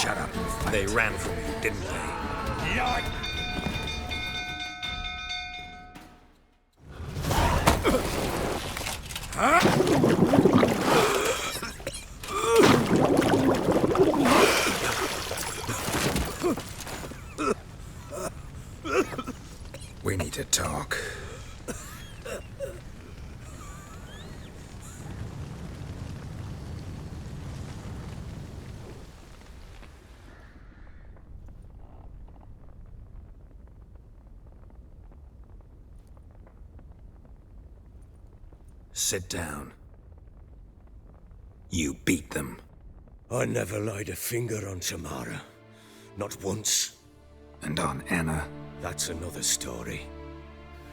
shut up and fight. They ran from you, didn't they? Yard! We need to talk. Sit down. You beat them. I never laid a finger on Tamara. Not once. And on Anna? That's another story.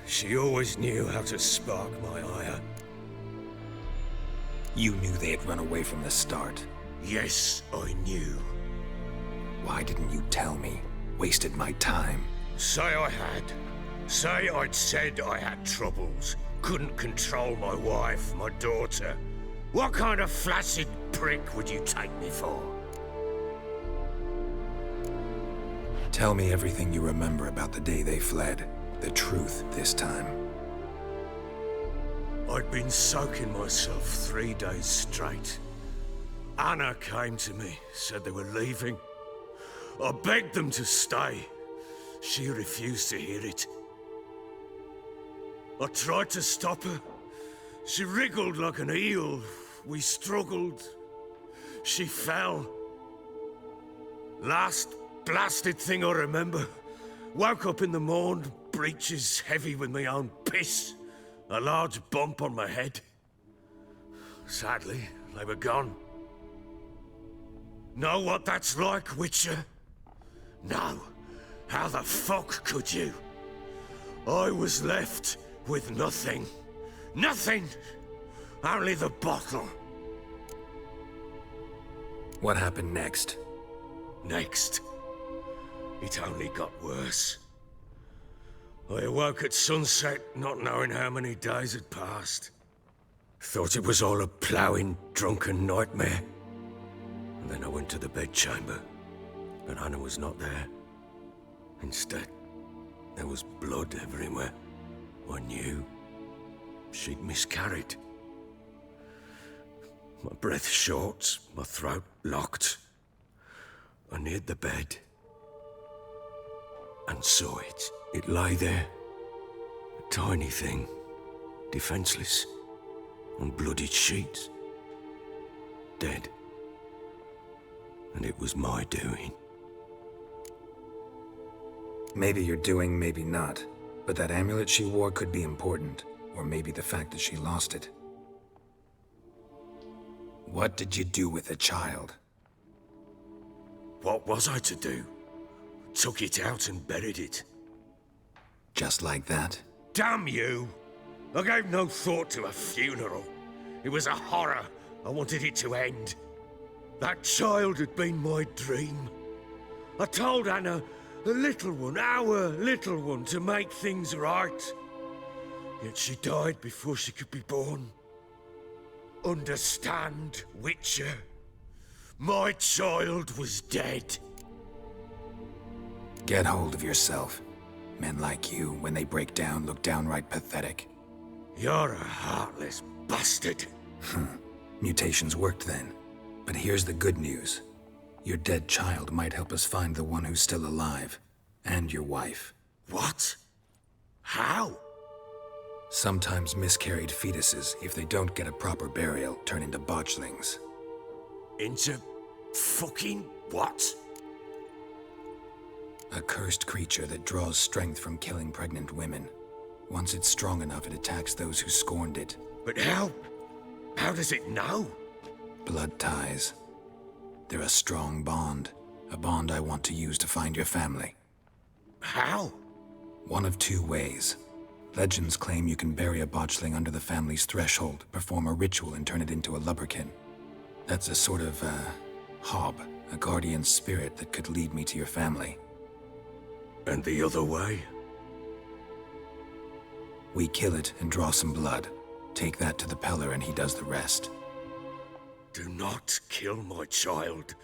She always knew how to spark my ire. You knew they had run away from the start. Yes, I knew. Why didn't you tell me? Wasted my time. Say I had. Say I'd said I had troubles. Couldn't control my wife, my daughter. What kind of flaccid prick would you take me for? Tell me everything you remember about the day they fled. The truth this time. I'd been soaking myself 3 days straight. Anna came to me, said they were leaving. I begged them to stay. She refused to hear it. I tried to stop her. She wriggled like an eel. We struggled. She fell. Last blasted thing I remember. Woke up in the morn, breeches heavy with my own piss. A large bump on my head. Sadly, they were gone. Know what that's like, Witcher? No. How the fuck could you? I was left with nothing. Nothing! Only the bottle. What happened next? Next. It only got worse. I awoke at sunset, not knowing how many days had passed. Thought it was all a ploughing, drunken nightmare. And then I went to the bedchamber, but Anna was not there. Instead, there was blood everywhere. I knew she'd miscarried. My breath short, my throat locked. I neared the bed and saw it. It lay there, a tiny thing, defenseless, on bloodied sheets, dead. And it was my doing. Maybe your doing, maybe not. But that amulet she wore could be important. Or maybe the fact that she lost it. What did you do with the child? What was I to do? Took it out and buried it. Just like that? Damn you! I gave no thought to a funeral. It was a horror. I wanted it to end. That child had been my dream. I told Anna, the little one, our little one, to make things right. Yet she died before she could be born. Understand, Witcher? My child was dead. Get hold of yourself. Men like you, when they break down, look downright pathetic. You're a heartless bastard. Mutations worked then. But here's the good news. Your dead child might help us find the one who's still alive. And your wife. What? How? Sometimes miscarried fetuses, if they don't get a proper burial, turn into botchlings. Into fucking what? A cursed creature that draws strength from killing pregnant women. Once it's strong enough, it attacks those who scorned it. But how? How does it know? Blood ties. They're a strong bond. A bond I want to use to find your family. How? One of two ways. Legends claim you can bury a botchling under the family's threshold, perform a ritual and turn it into a lubberkin. That's a sort of, hob, a guardian spirit that could lead me to your family. And the other way? We kill it and draw some blood. Take that to the Peller and he does the rest. Do not kill my child.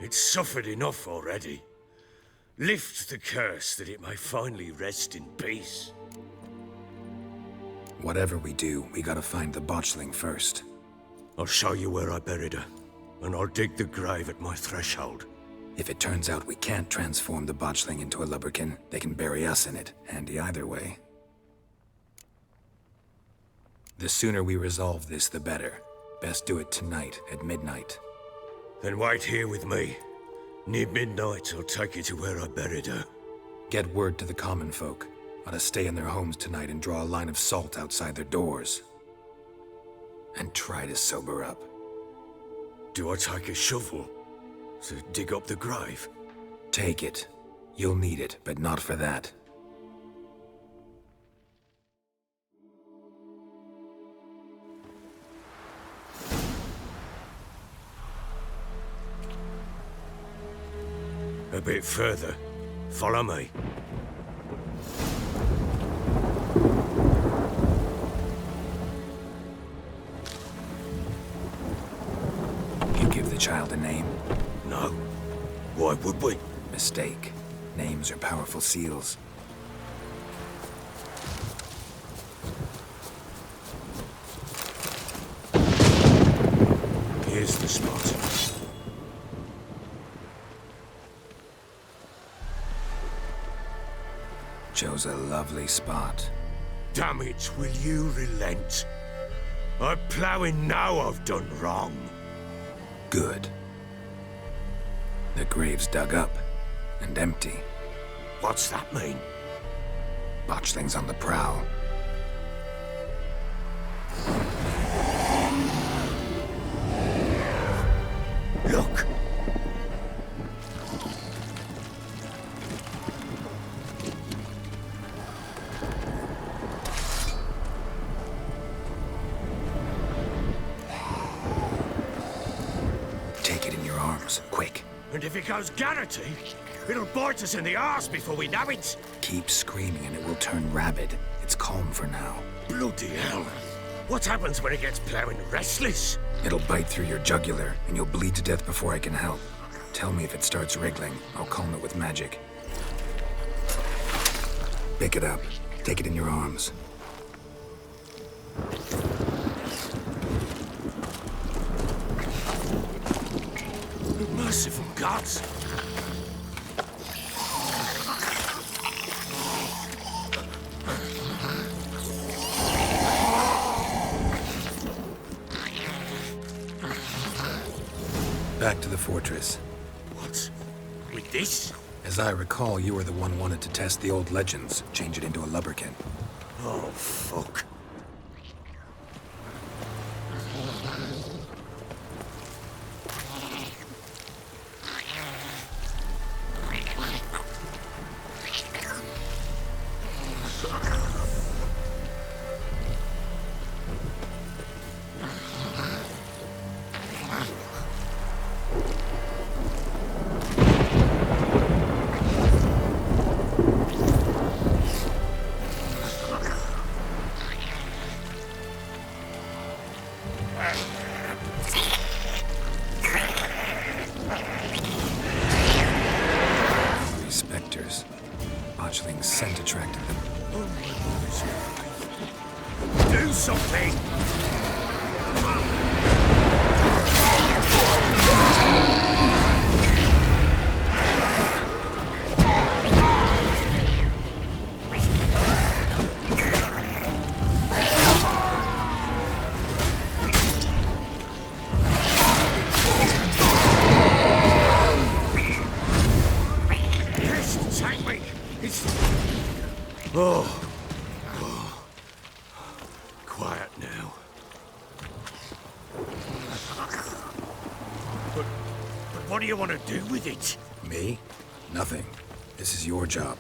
It's suffered enough already. Lift the curse that it may finally rest in peace. Whatever we do, we gotta find the botchling first. I'll show you where I buried her, and I'll dig the grave at my threshold. If it turns out we can't transform the botchling into a lubberkin, they can bury us in it. Handy either way. The sooner we resolve this, the better. Best do it tonight, at midnight. Then wait here with me. Near midnight, I'll take you to where I buried her. Get word to the common folk. Ought to stay in their homes tonight and draw a line of salt outside their doors. And try to sober up. Do I take a shovel to dig up the grave? Take it. You'll need it, but not for that. A bit further. Follow me. You give the child a name? No. Why would we? Mistake. Names are powerful seals. Here's the spot. Chose a lovely spot. Damn it, will you relent? I'm ploughing now I've done wrong. Good. The grave's dug up and empty. What's that mean? Botchling's on the prowl. Look! Take it in your arms, quick. And if it goes Garrity, it'll bite us in the arse before we know it. Keep screaming and it will turn rabid. It's calm for now. Bloody hell. What happens when it gets ploughing restless? It'll bite through your jugular and you'll bleed to death before I can help. Tell me if it starts wriggling. I'll calm it with magic. Pick it up. Take it in your arms. Merciful gods! Back to the fortress. What? With this? As I recall, you were the one wanted to test the old legends, change it into a lubberkin. Oh, fuck. Spectres. Botchling's scent attracted them. Do something! Oh. Quiet now. But what do you want to do with it? Me? Nothing. This is your job.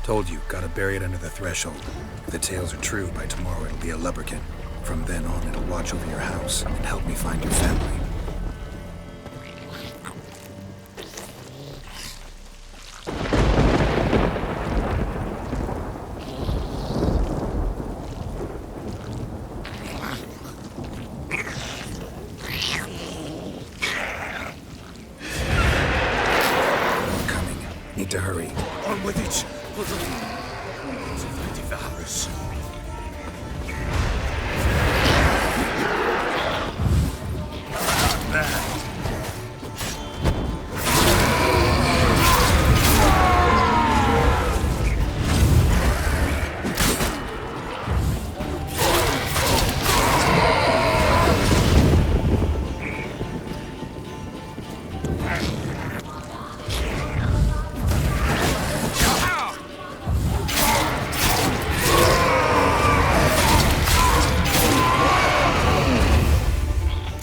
Told you, gotta bury it under the threshold. If the tales are true, by tomorrow it'll be a lubberkin. From then on, it'll watch over your house and help me find your family. to hurry. On with it! It's effective virus.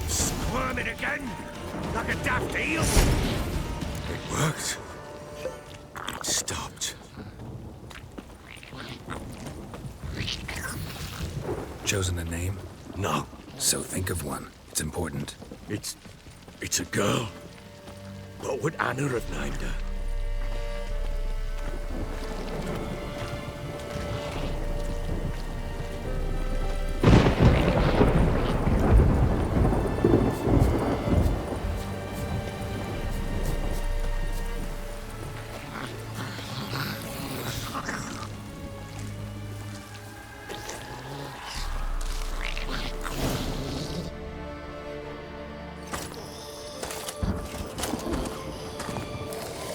Squirming again, like a daft eel. It worked. It stopped. Chosen a name? No, So think of one. It's important. it's a girl. What would Anna have named her?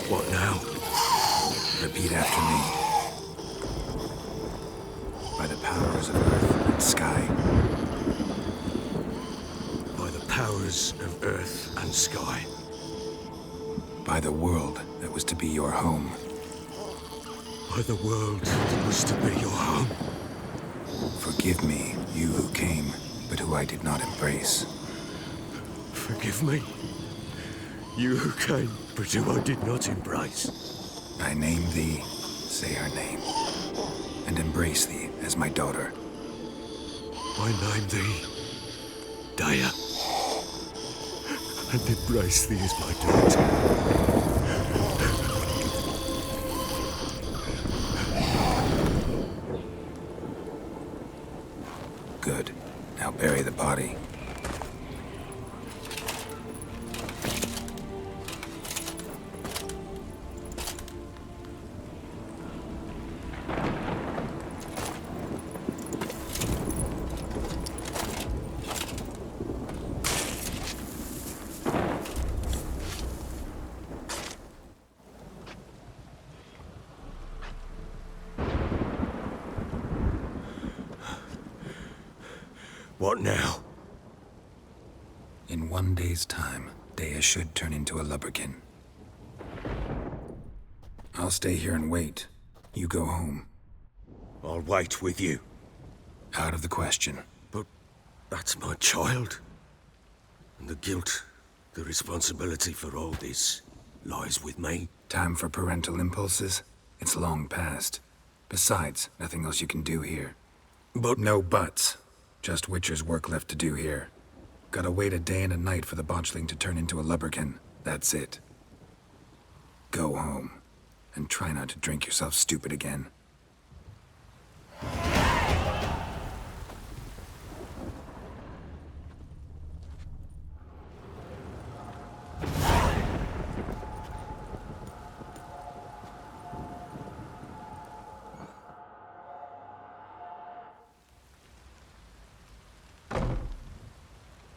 What now? Repeat after me. By the powers of earth and sky. By the powers of earth and sky. By the world that was to be your home. By the world that was to be your home. Forgive me, you who came, but who I did not embrace. Forgive me. You who came, but who I did not embrace. I name thee, say her name, and embrace thee as my daughter. I name thee Daya, and embrace thee as my daughter. Good. Now bury the body. What now? In 1 day's time, Dea should turn into a lubberkin. I'll stay here and wait. You go home. I'll wait with you. Out of the question. But that's my child. And the guilt, the responsibility for all this lies with me. Time for parental impulses? It's long past. Besides, nothing else you can do here. But No buts. Just Witcher's work left to do here. Gotta wait a day and a night for the botchling to turn into a lubberkin. That's it. Go home. And try not to drink yourself stupid again.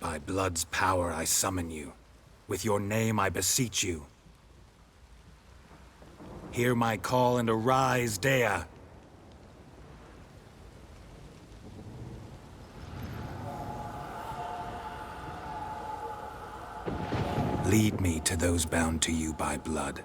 By blood's power I summon you. With your name I beseech you. Hear my call and arise, Dea. Lead me to those bound to you by blood.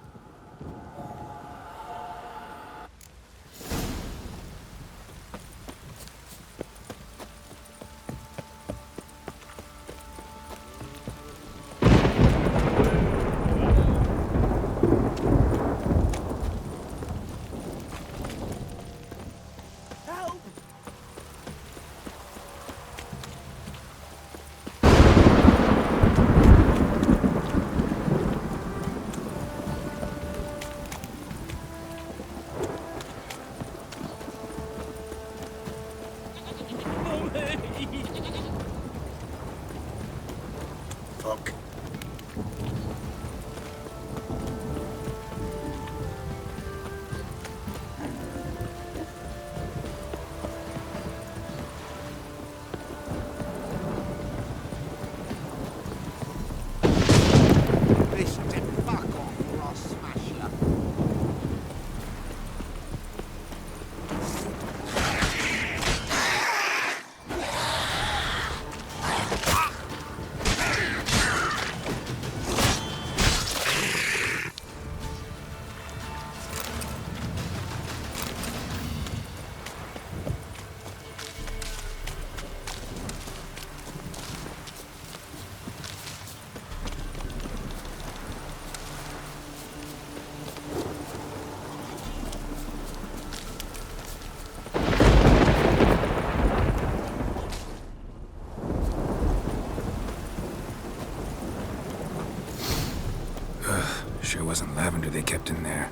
Sure wasn't lavender they kept in there.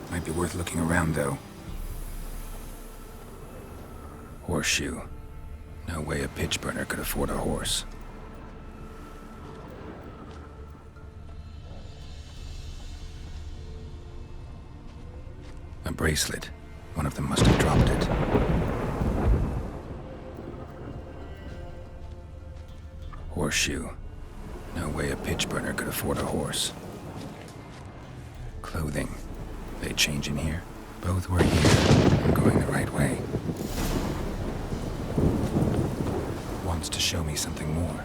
Might be worth looking around, though. Horseshoe. No way a pitch burner could afford a horse. A bracelet. One of them must have dropped it. Horseshoe. No way a pitch burner could afford a horse. Clothing. They change in here? Both were here. I'm going the right way. Wants to show me something more.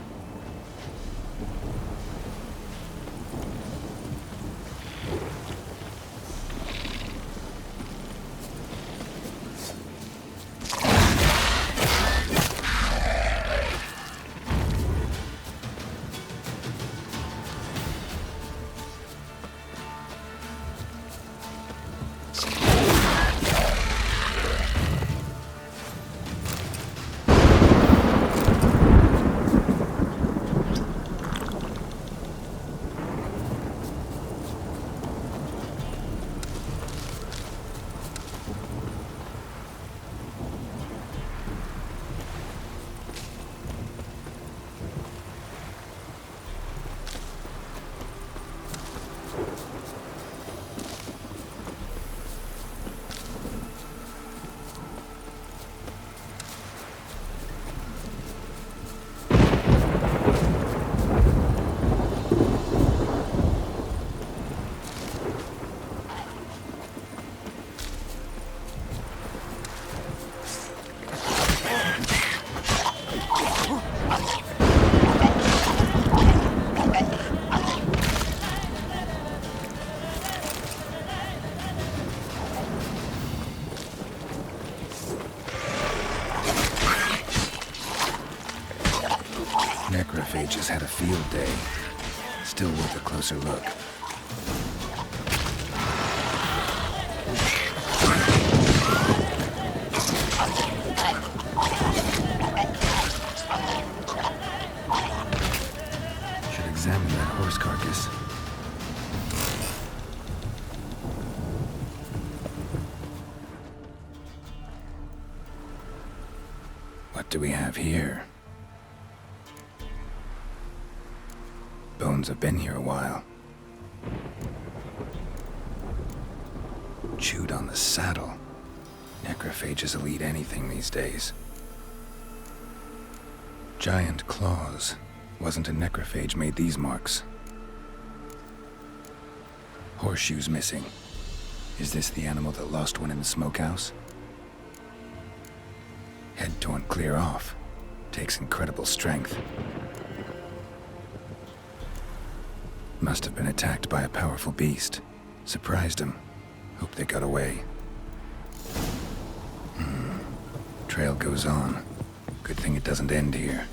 Necrophages had a field day. Still worth a closer look. Should examine that horse carcass. What do we have here? Bones have been here a while. Chewed on the saddle. Necrophages will eat anything these days. Giant claws. Wasn't a necrophage made these marks. Horseshoes missing. Is this the animal that lost one in the smokehouse? Head torn clear off. Takes incredible strength. Must have been attacked by a powerful beast. Surprised him. Hope they got away. Trail goes on. Good thing it doesn't end here.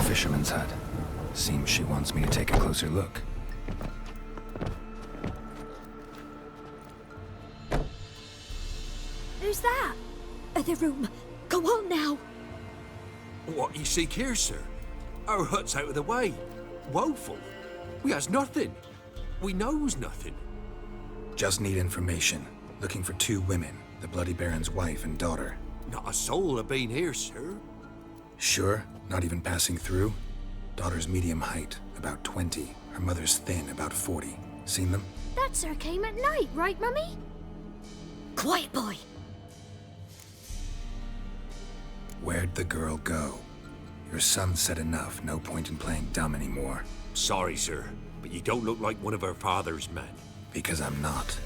Fisherman's hut. Seems she wants me to take a closer look. Who's that? The room. Go on now. What you seek here, sir? Our hut's out of the way. Woeful. We has nothing. We knows nothing. Just need information. Looking for 2 women. The Bloody Baron's wife and daughter. Not a soul have been here, sir. Sure? Not even passing through? Daughter's medium height, about 20. Her mother's thin, about 40. Seen them? That sir came at night, right, Mummy? Quiet, boy. Where'd the girl go? Your son said enough. No point in playing dumb anymore. Sorry, sir, but you don't look like one of her father's men. Because I'm not.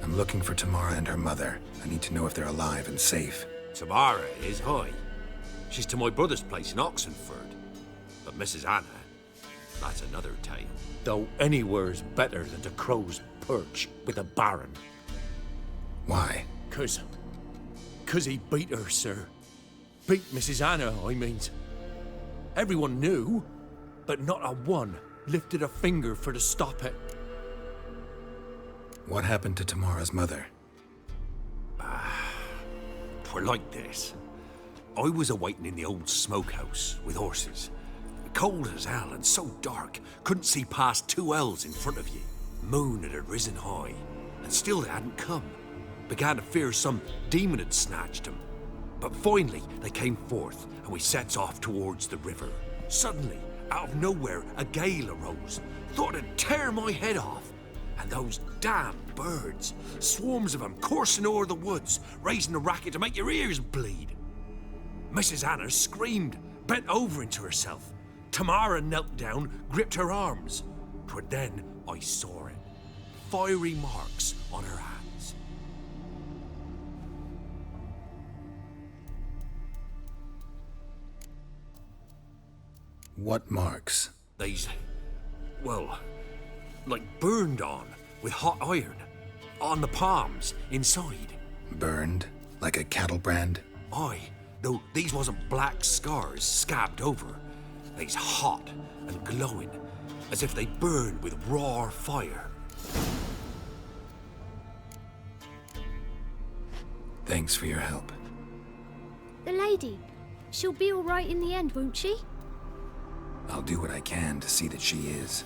I'm looking for Tamara and her mother. I need to know if they're alive and safe. Tamara is high. She's to my brother's place in Oxenford. But Mrs. Anna, that's another tale. Though anywhere's better than the Crow's Perch with the Baron. Why? Cause he beat her, sir. Beat Mrs. Anna, I mean. Everyone knew, but not a one lifted a finger for to stop it. What happened to Tamara's mother? Twere like this. I was awaiting in the old smokehouse with horses. Cold as hell and so dark, couldn't see past 2 ells in front of you. Moon had risen high, and still they hadn't come. Began to fear some demon had snatched them. But finally, they came forth, and we sets off towards the river. Suddenly, out of nowhere, a gale arose. Thought it'd tear my head off. And those damn birds, swarms of them coursing o'er the woods, raising a racket to make your ears bleed. Mrs. Anna screamed, bent over into herself. Tamara knelt down, gripped her arms. 'Twere then I saw it. Fiery marks on her hands. What marks? They's, well, like burned on with hot iron. On the palms, inside. Burned? Like a cattle brand? Aye, though these wasn't black scars scabbed over. They's hot and glowing, as if they burned with raw fire. Thanks for your help. The lady. She'll be all right in the end, won't she? I'll do what I can to see that she is.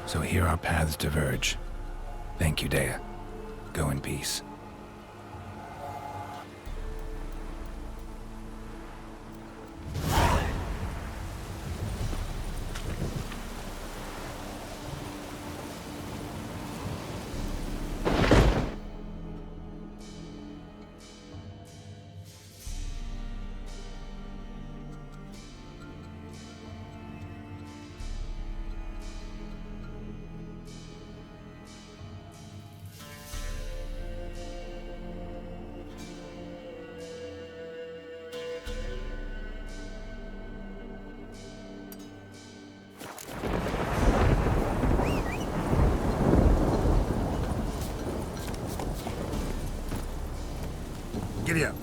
So here our paths diverge. Thank you, Dea. Go in peace. Giddy up.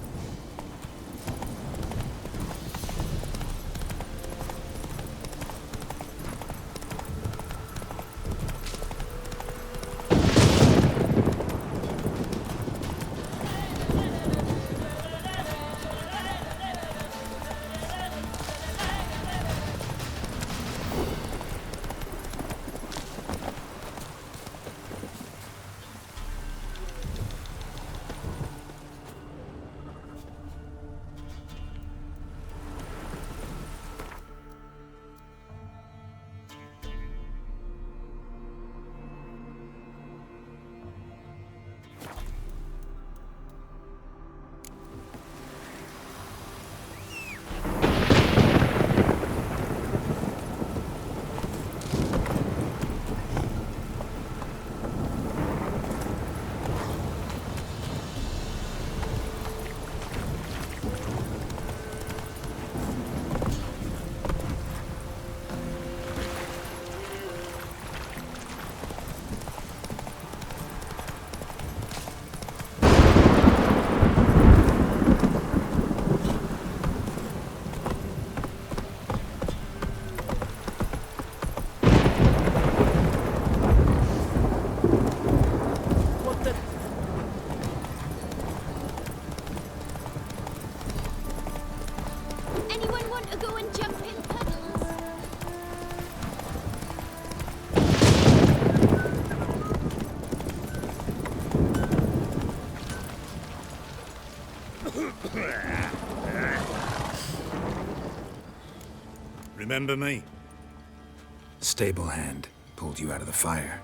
Remember me? Stable hand pulled you out of the fire.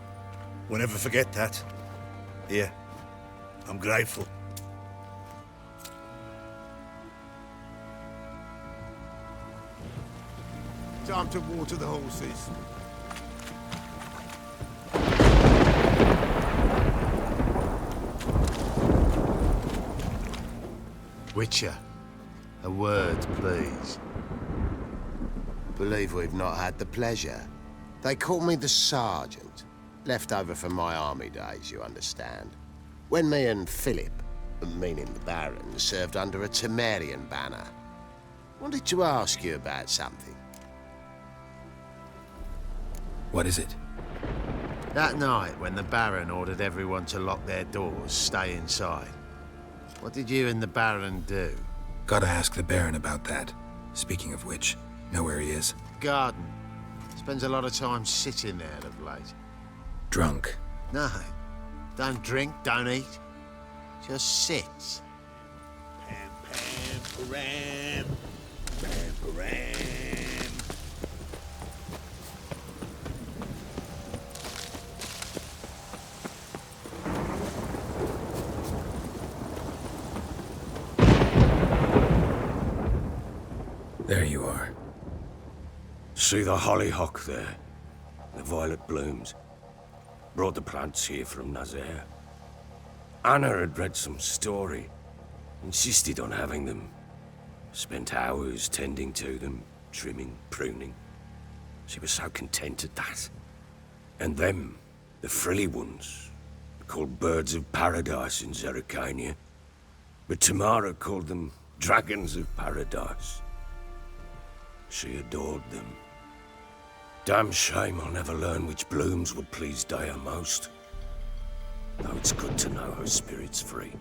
We'll never forget that. Here, I'm grateful. Time to water the horses. Witcher, a word, please. Believe we've not had the pleasure. They call me the Sergeant. Left over from my army days, you understand. When me and Philip, meaning the Baron, served under a Temerian banner. Wanted to ask you about something. What is it? That night, when the Baron ordered everyone to lock their doors, stay inside, what did you and the Baron do? Gotta ask the Baron about that. Speaking of which, know where he is? Garden. Spends a lot of time sitting there of late. Drunk. No. Don't drink, don't eat. Just sits. Pam, pam, param. Pam, param. There you are. See the hollyhock there? The violet blooms. Brought the plants here from Nazaire. Anna had read some story. Insisted on having them. Spent hours tending to them, trimming, pruning. She was so content at that. And them, the frilly ones, called birds of paradise in Zerrikania. But Tamara called them dragons of paradise. She adored them. Damn shame I'll never learn which blooms would please Dea most. Though it's good to know her spirit's free.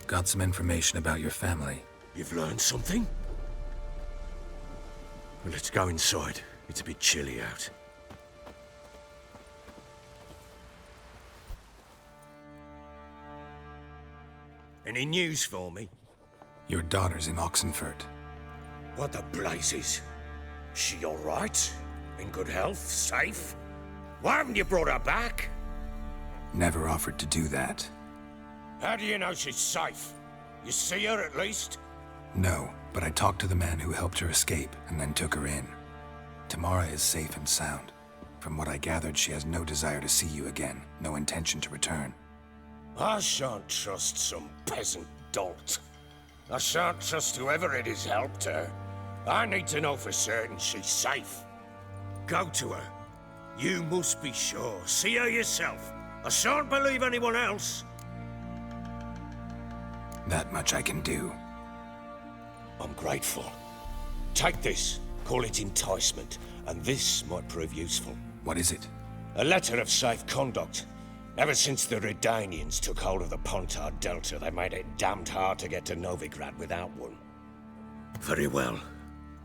Got some information about your family. You've learned something? Well, let's go inside. It's a bit chilly out. Any news for me? Your daughter's in Oxenfurt. What the blazes? She all right? In good health? Safe? Why haven't you brought her back? Never offered to do that. How do you know she's safe? You see her at least? No, but I talked to the man who helped her escape and then took her in. Tamara is safe and sound. From what I gathered, she has no desire to see you again, no intention to return. I shan't trust some peasant dolt. I shan't trust whoever it is helped her. I need to know for certain she's safe. Go to her. You must be sure. See her yourself. I shan't believe anyone else. That much I can do. I'm grateful. Take this. Call it enticement. And this might prove useful. What is it? A letter of safe conduct. Ever since the Redanians took hold of the Pontard Delta, they made it damned hard to get to Novigrad without one. Very well.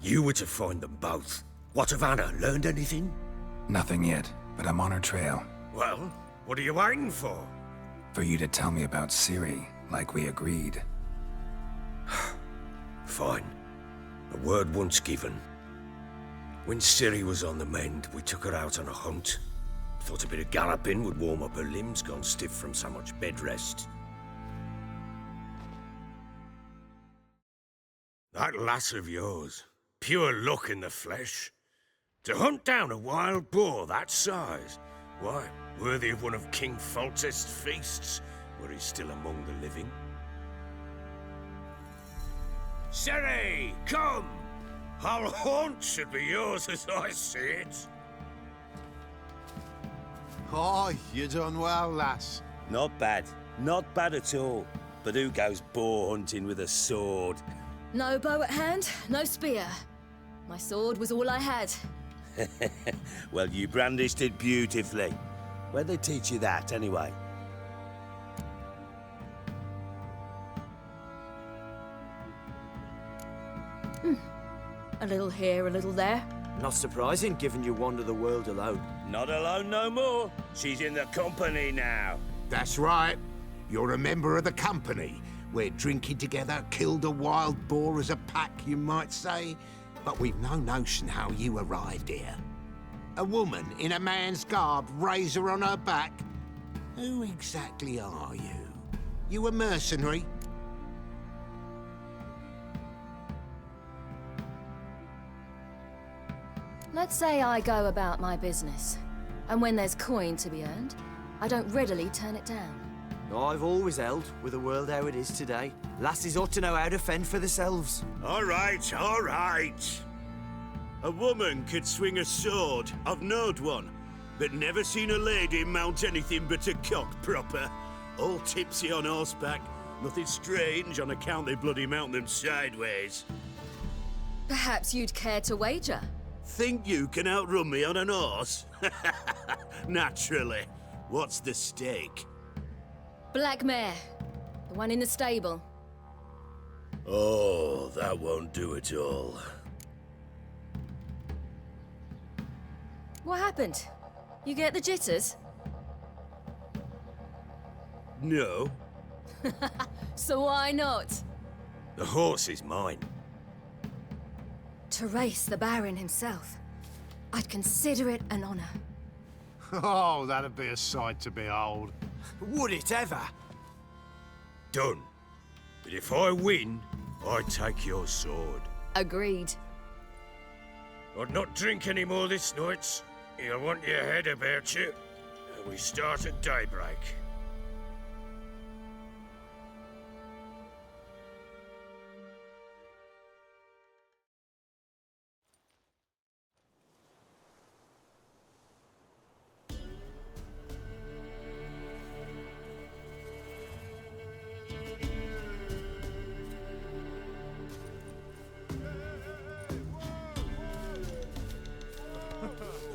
You were to find them both. What of Anna? Learned anything? Nothing yet, but I'm on her trail. Well, what are you waiting for? For you to tell me about Ciri, like we agreed. Fine. A word once given. When Ciri was on the mend, we took her out on a hunt. Thought a bit of galloping would warm up her limbs, gone stiff from so much bed rest. That lass of yours, pure luck in the flesh. To hunt down a wild boar that size, why, worthy of one of King Foltest's feasts, were he still among the living. Ciri, come! Our haunt should be yours as I see it. Oh, you done well, lass. Not bad. Not bad at all. But who goes boar hunting with a sword? No bow at hand, no spear. My sword was all I had. Well, you brandished it beautifully. Where'd they teach you that, anyway? A little here, a little there. Not surprising, given you wander the world alone. Not alone no more. She's in the company now. That's right. You're a member of the company. We're drinking together, killed a wild boar as a pack, you might say. But we've no notion how you arrived here. A woman in a man's garb, razor on her back. Who exactly are you? You a mercenary? Let's say I go about my business, and when there's coin to be earned, I don't readily turn it down. I've always held, with the world how it is today, lasses ought to know how to fend for themselves. All right, all right. A woman could swing a sword. I've knowed one, but never seen a lady mount anything but a cock proper. All tipsy on horseback. Nothing strange on account they bloody mount them sideways. Perhaps you'd care to wager? Think you can outrun me on an horse? Naturally. What's the stake? Black mare. The one in the stable. Oh, that won't do it all. What happened? You get the jitters? No. So why not? The horse is mine. To race the Baron himself. I'd consider it an honor. Oh, that'd be a sight to behold. Would it ever? Done. But if I win, I take your sword. Agreed. I'd not drink any more this night. You'll want your head about you. And we start at daybreak.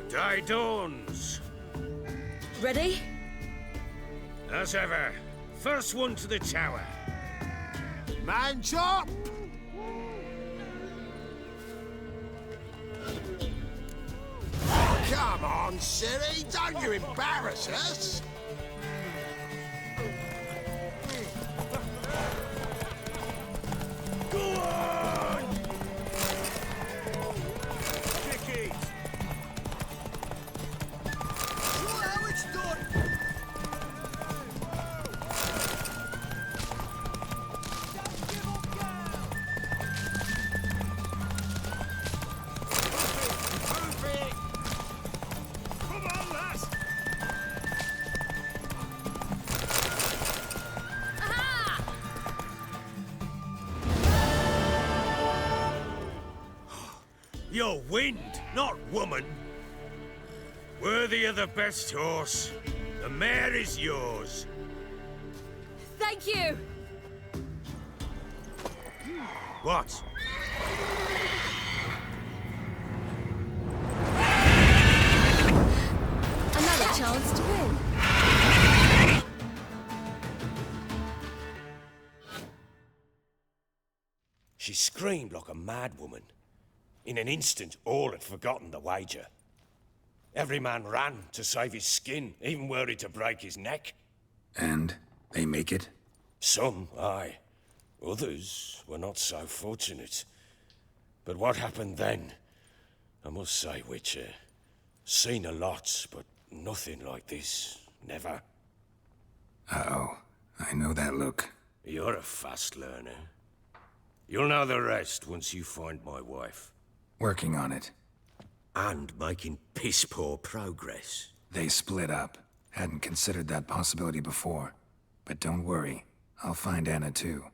The day dawns. Ready? As ever, first one to the tower. Man chop! Come on, silly, don't you embarrass us! Go on! Kick it! How it's done! Come on, lass! You're wind, not woman. Worthy of the best horse. The mare is yours. Thank you! What? Another chance to win. She screamed like a mad woman. In an instant, all had forgotten the wager. Every man ran to save his skin, even were he to break his neck. And they make it? Some, aye. Others were not so fortunate. But what happened then? I must say, Witcher, seen a lot, but nothing like this. Never. Uh-oh. I know that look. You're a fast learner. You'll know the rest once you find my wife. Working on it. And making piss-poor progress. They split up. Hadn't considered that possibility before. But don't worry. I'll find Anna too.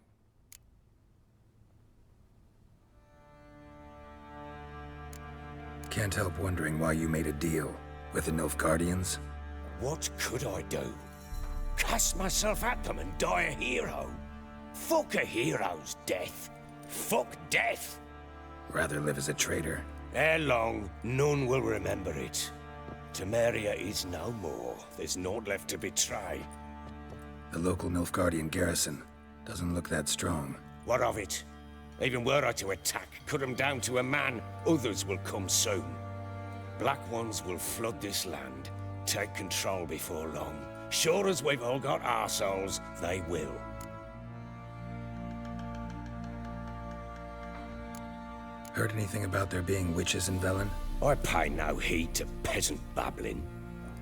Can't help wondering why you made a deal with the Nilfgaardians. What could I do? Cast myself at them and die a hero? Fuck a hero's death. Fuck death. Rather live as a traitor. Ere long, none will remember it. Temeria is no more. There's naught left to betray. The local Nilfgaardian garrison doesn't look that strong. What of it? Even were I to attack, cut them down to a man, others will come soon. Black Ones will flood this land, take control before long. Sure as we've all got arseholes, they will. Heard anything about there being witches in Velen? I pay no heed to peasant babbling.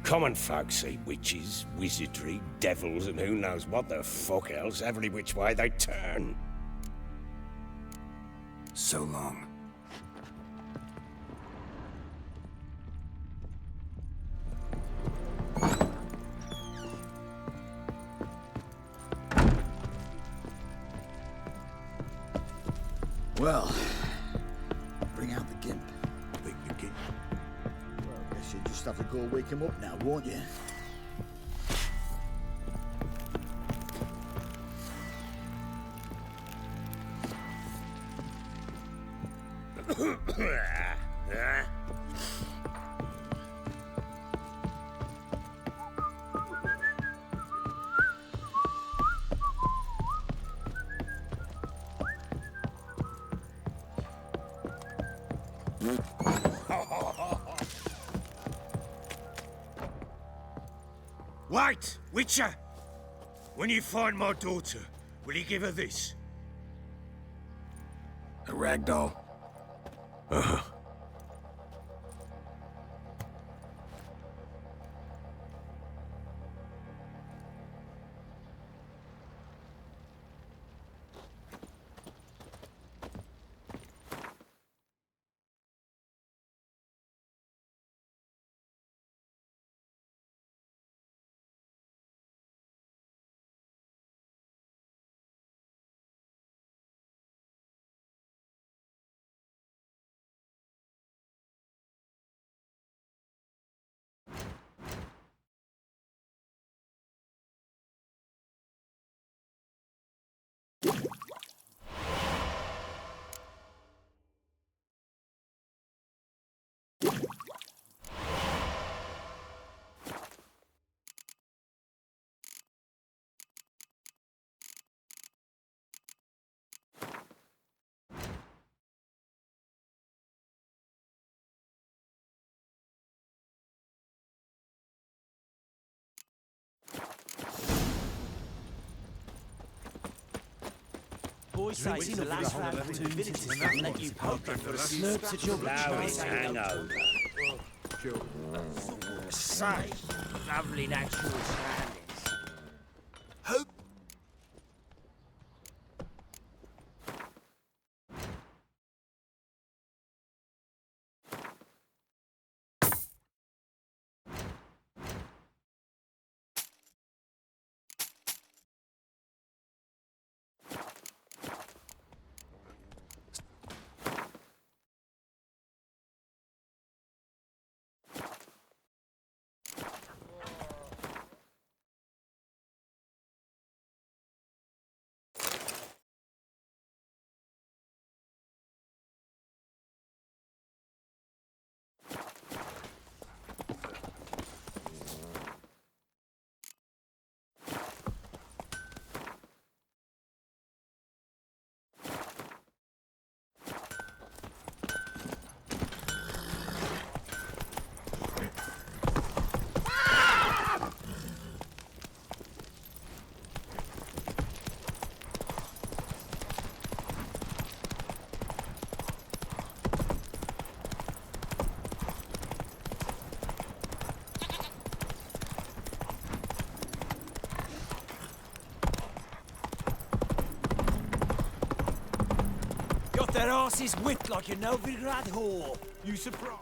Common folk see witches, wizardry, devils, and who knows what the fuck else every which way they turn. So long. Well, bring out the gimp. Think the gimp? Well, guess you just have to go wake him up now, won't you? Wait, Witcher! When you find my daughter, will you give her this? A ragdoll. Uh-huh. Boys say it's the last round of 2 minutes and let you poke it for a slurp to jump. Now it's hangover. Say, lovely natural surroundings. Hope. Their asses whipped like a Novigrad whore. You surprised?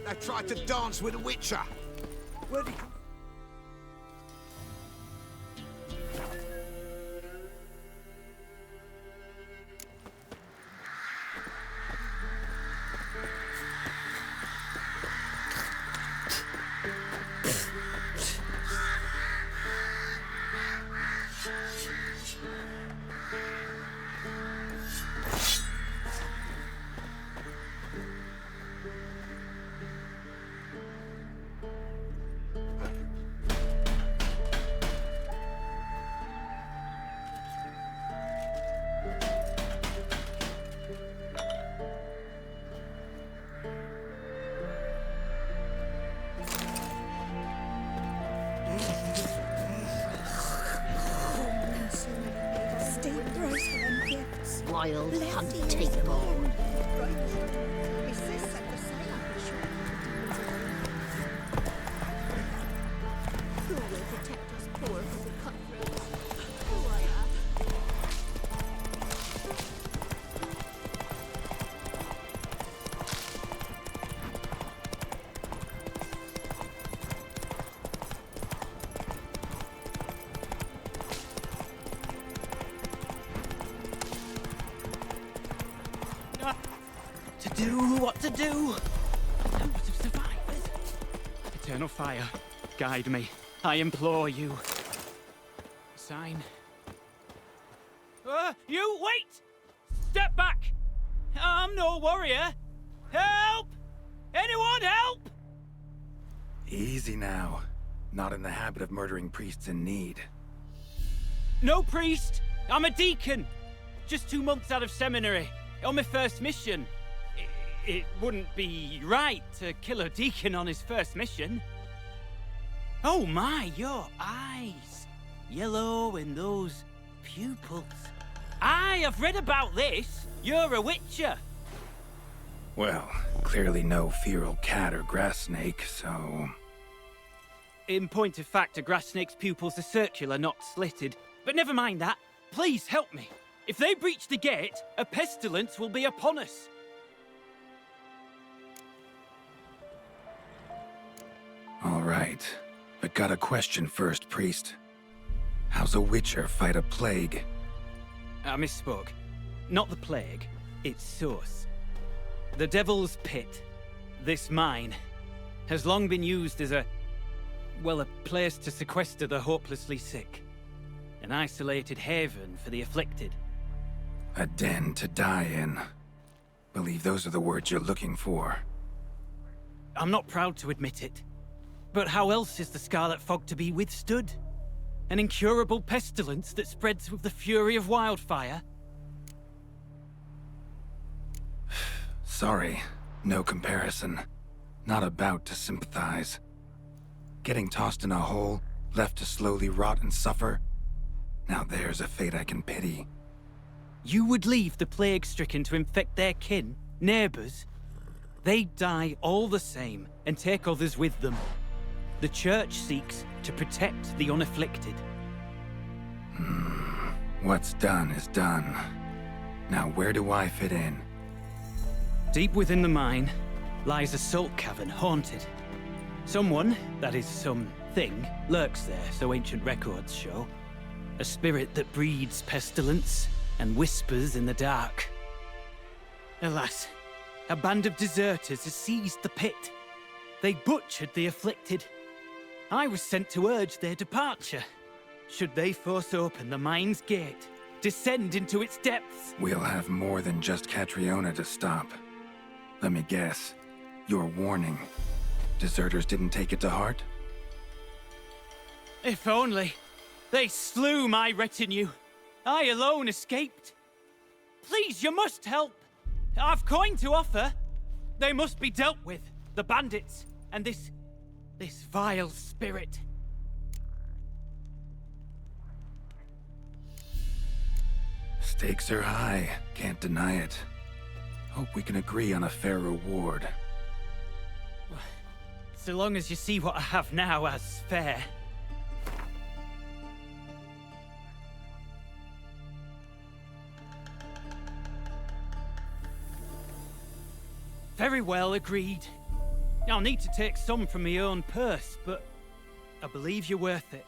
They tried to dance with a Witcher. Where'd he come? wild hunt table. Who will protect us poor little cutthroats? What to do? Numbers of survivors. Eternal fire, guide me. I implore you. Sign. You wait! Step back! I'm no warrior. Help! Anyone help! Easy now. Not in the habit of murdering priests in need. No priest! I'm a deacon! Just 2 months out of seminary, on my first mission. It wouldn't be right to kill a deacon on his first mission. Oh my, your eyes. Yellow and those pupils. I've read about this. You're a witcher. Well, clearly no feral cat or grass snake, so... In point of fact, a grass snake's pupils are circular, not slitted. But never mind that. Please help me. If they breach the gate, a pestilence will be upon us. All right, but got a question first, priest. How's a witcher fight a plague? I misspoke. Not the plague, its source. The Devil's Pit, this mine, has long been used as a place to sequester the hopelessly sick. An isolated haven for the afflicted. A den to die in. Believe those are the words you're looking for. I'm not proud to admit it. But how else is the Scarlet Fog to be withstood? An incurable pestilence that spreads with the fury of wildfire? Sorry, no comparison. Not about to sympathize. Getting tossed in a hole, left to slowly rot and suffer? Now there's a fate I can pity. You would leave the plague-stricken to infect their kin, neighbors? They die all the same and take others with them. The Church seeks to protect the unafflicted. What's done is done. Now where do I fit in? Deep within the mine lies a salt cavern haunted. Someone, that is something, lurks there, so ancient records show. A spirit that breeds pestilence and whispers in the dark. Alas, a band of deserters has seized the pit. They butchered the afflicted. I was sent to urge their departure. Should they force open the mine's gate, descend into its depths... We'll have more than just Catriona to stop. Let me guess. Your warning. Deserters didn't take it to heart? If only. They slew my retinue. I alone escaped. Please, you must help. I've coin to offer. They must be dealt with. The bandits and this vile spirit. Stakes are high, can't deny it. Hope we can agree on a fair reward. So long as you see what I have now as fair. Very well, agreed. I'll need to take some from my own purse, but I believe you're worth it.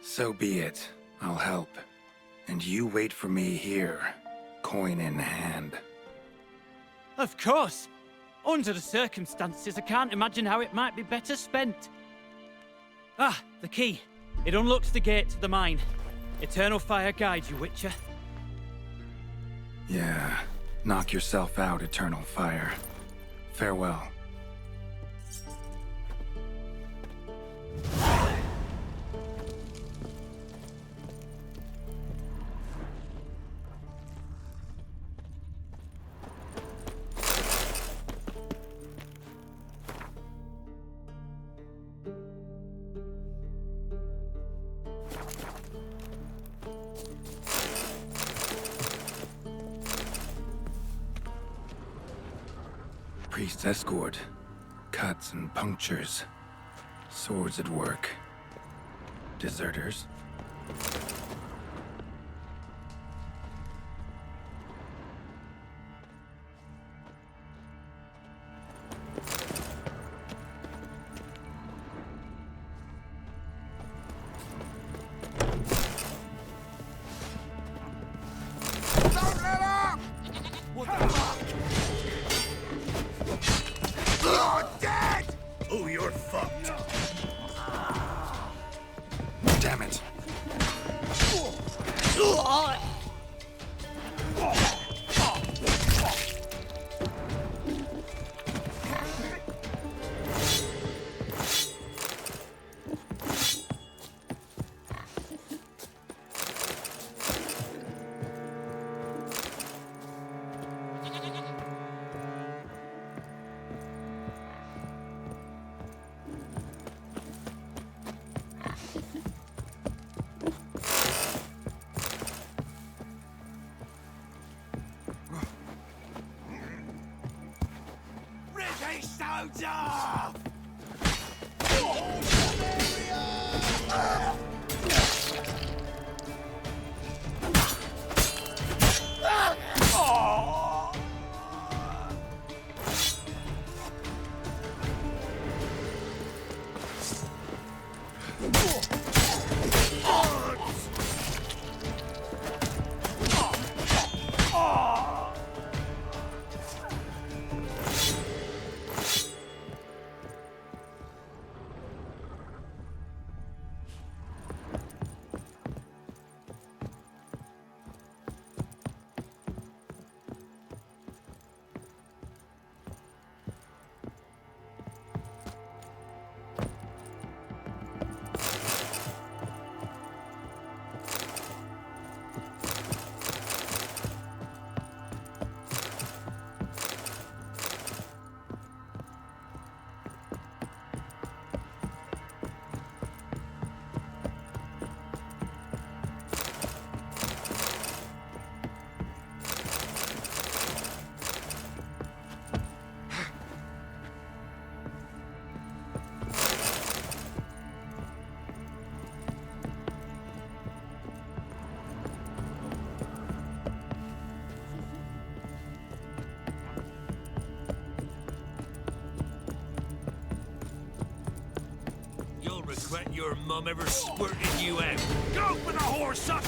So be it. I'll help. And you wait for me here, coin in hand. Of course! Under the circumstances, I can't imagine how it might be better spent. Ah, the key. It unlocks the gate to the mine. Eternal fire guide you, Witcher. Yeah. Knock yourself out, Eternal Fire. Farewell. priest's escort. Cuts and punctures. Swords at work. Deserters. Oh, you're fucked. Damn it. Regret your mum ever squirted you out. Go for the horse, son!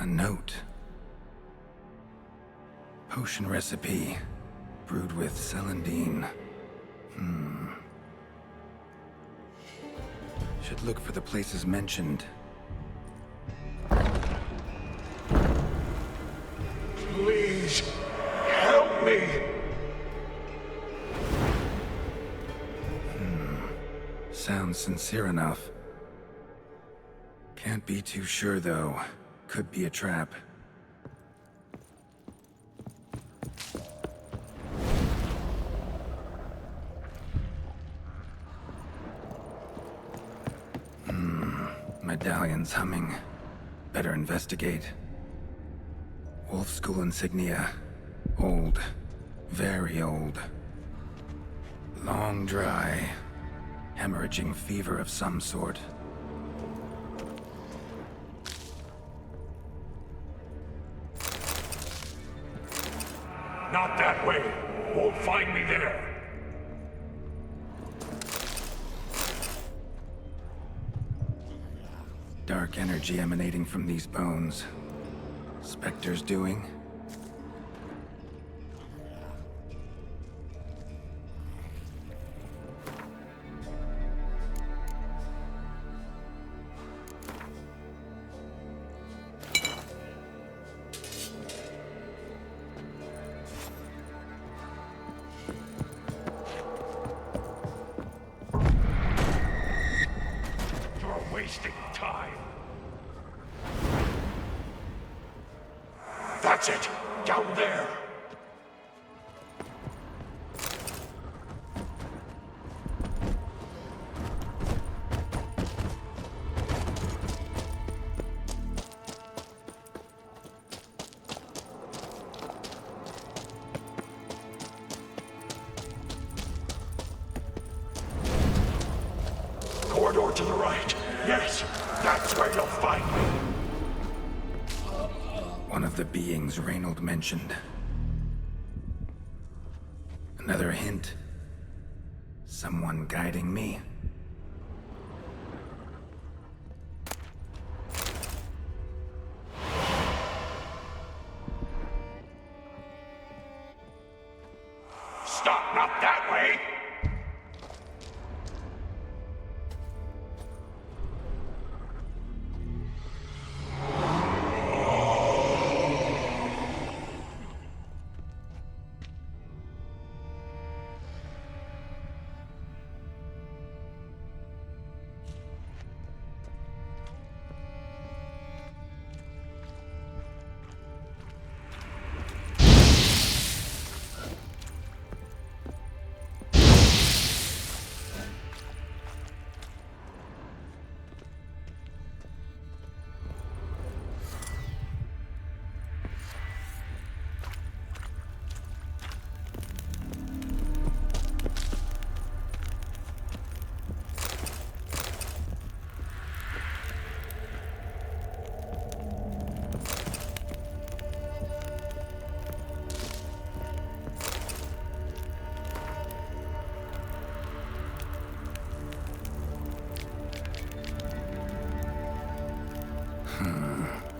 A note. Potion recipe. Brewed with celandine. Should look for the places mentioned. Please, help me! Sounds sincere enough. Can't be too sure, though. Could be a trap. Medallion's humming. Better investigate. Wolf School insignia. Old. Very old. Long dry. Hemorrhaging fever of some sort. Not that way. Won't find me there. Dark energy emanating from these bones. Spectre's doing? You're wasting time. That's it! Down there! Corridor to the right. Yes, that's where you'll find me. One of the beings Reynold mentioned. Another hint. Someone guiding me. Stop, not that way!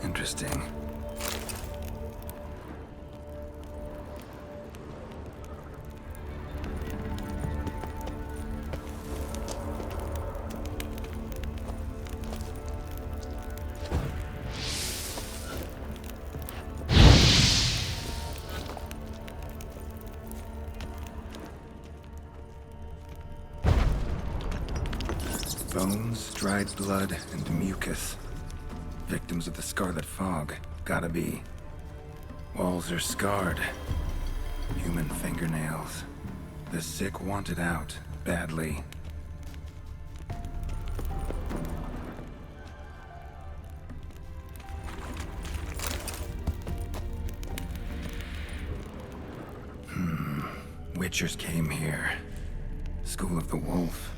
Interesting. Bones, dried blood, and mucus. Victims of the Scarlet Fog. Gotta be. Walls are scarred. Human fingernails. The sick want it out. Badly. Witchers came here. School of the Wolf.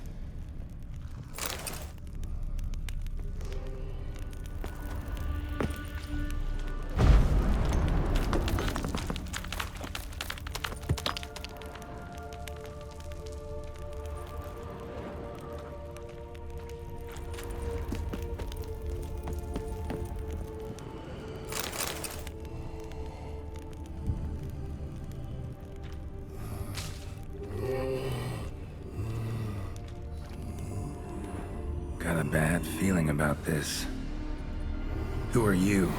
bad feeling about this. Who are you?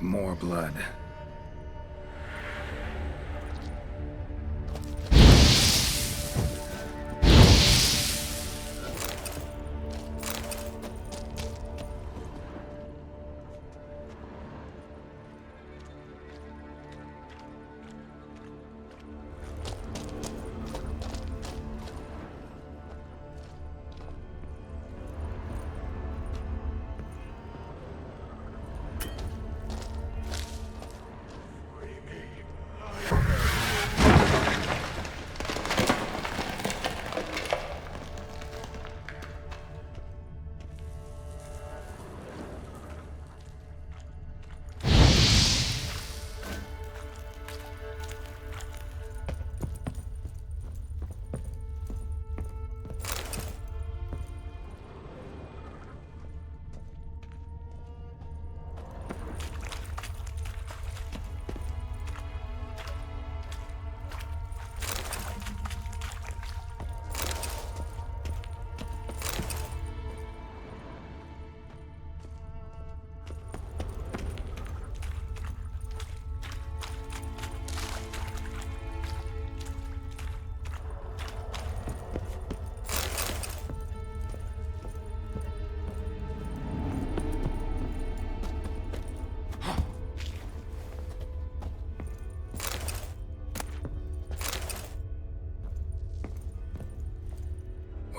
More blood.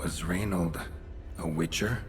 Was Reynold a Witcher?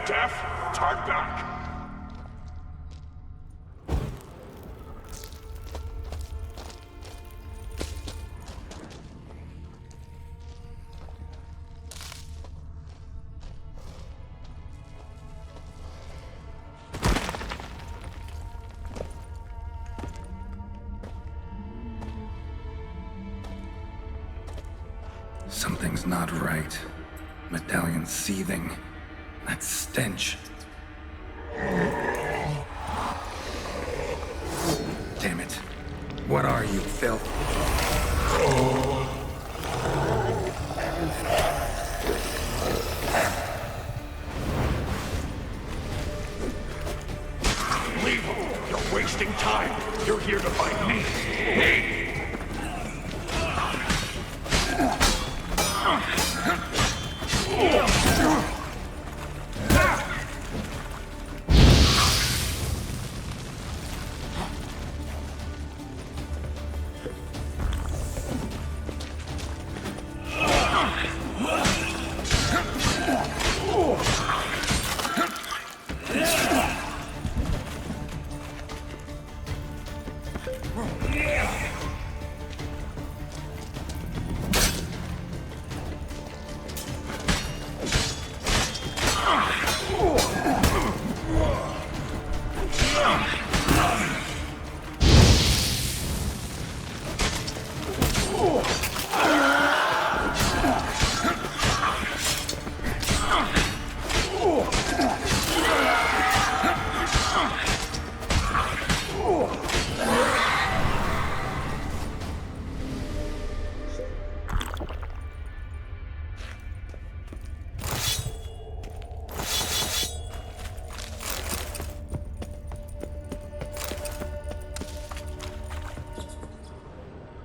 Death, time back. Something's not right. Medallion's seething. That stench. Damn it. What are you, filth? time. You're here to fight me. Me!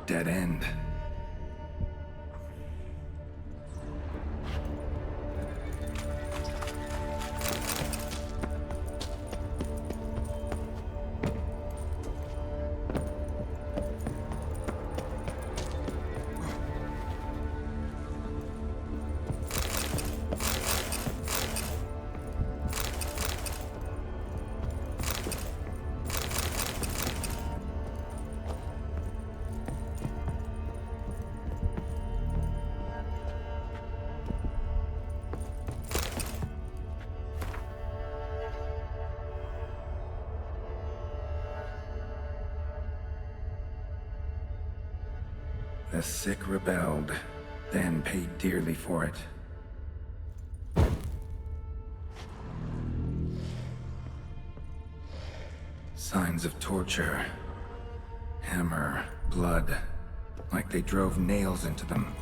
Dead end. The sick rebelled, then paid dearly for it. Signs of torture. Hammer, blood, like they drove nails into them.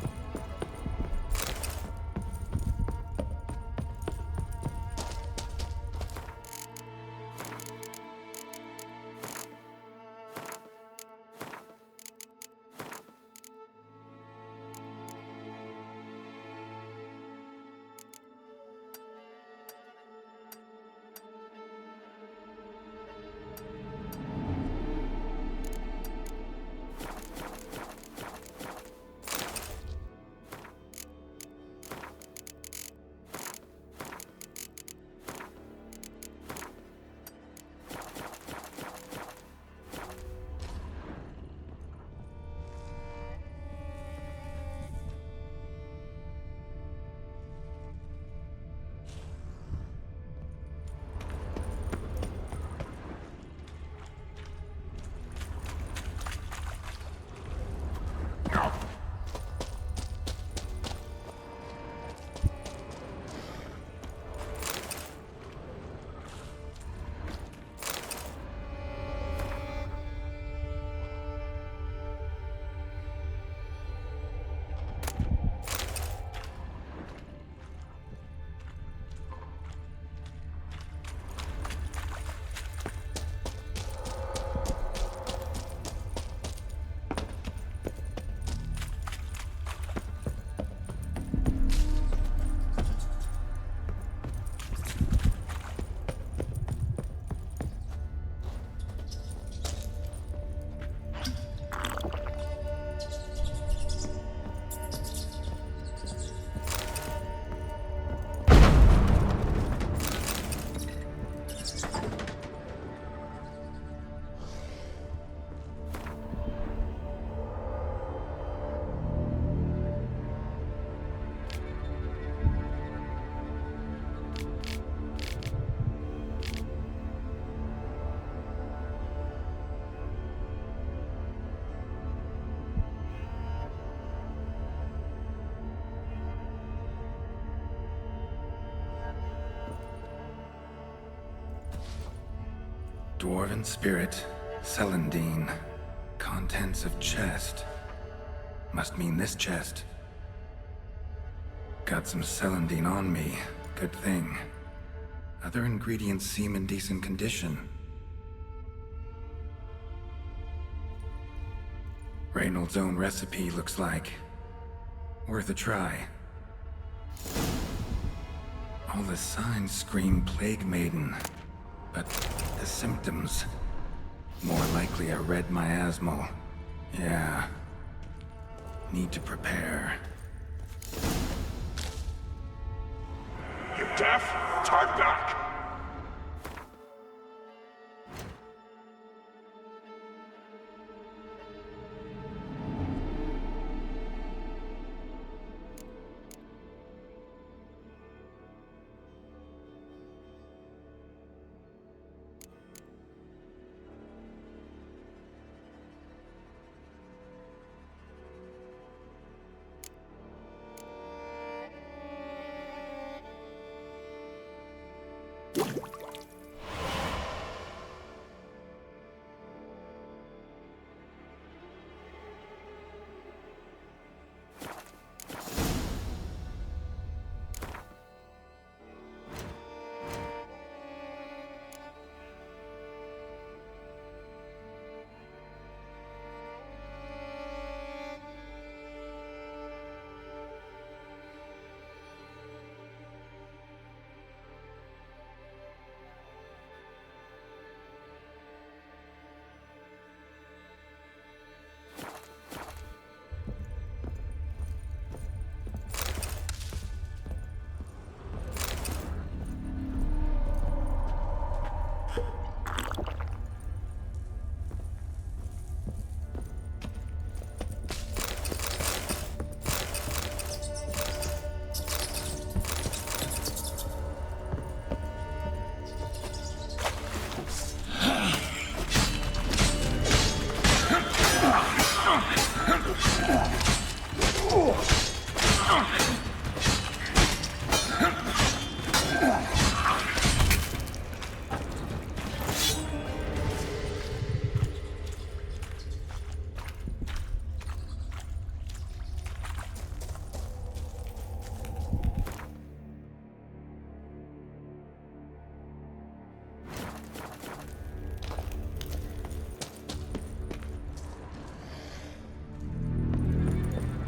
Dwarven spirit, Celandine. Contents of chest. Must mean this chest. Got some Celandine on me. Good thing. Other ingredients seem in decent condition. Reynolds' own recipe looks like. Worth a try. All the signs scream Plague Maiden, but the symptoms... more likely a red miasmal. Yeah. Need to prepare. You deaf? Turn back!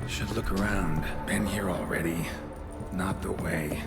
Should look around. Been here already. Not the way.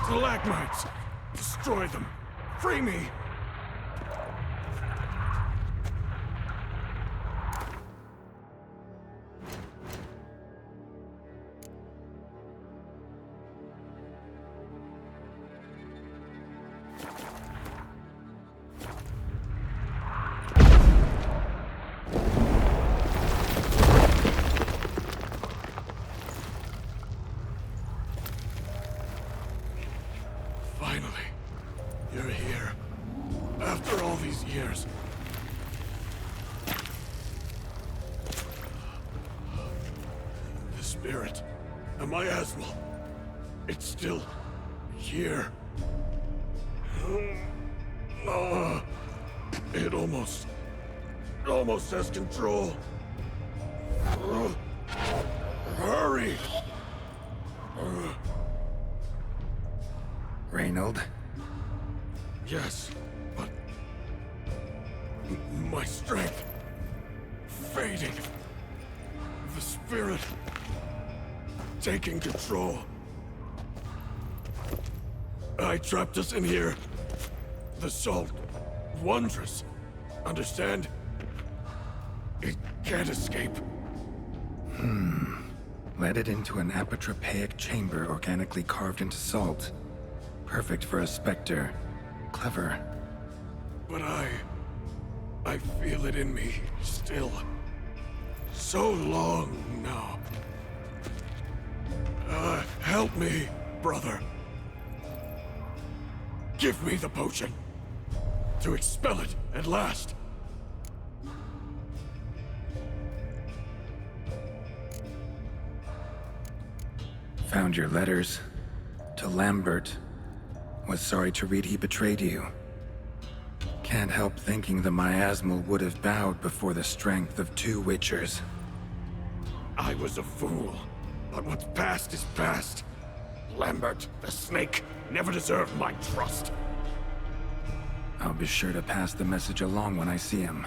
Stalagmites! Destroy them! Free me! Finally, you're here. After all these years. The spirit, a miasmal, it's still here. It almost has control. Hurry! Reynold? Yes, but my strength fading. The spirit taking control. I trapped us in here. The salt, wondrous. Understand? It can't escape. Led it into an apotropaic chamber organically carved into salt. Perfect for a specter. Clever. But I feel it in me still. So long now. Help me, brother. Give me the potion. To expel it at last. Found your letters. To Lambert. Was sorry to read he betrayed you. Can't help thinking the miasmal would have bowed before the strength of 2 Witchers. I was a fool. But what's past is past. Lambert, the snake, never deserved my trust. I'll be sure to pass the message along when I see him.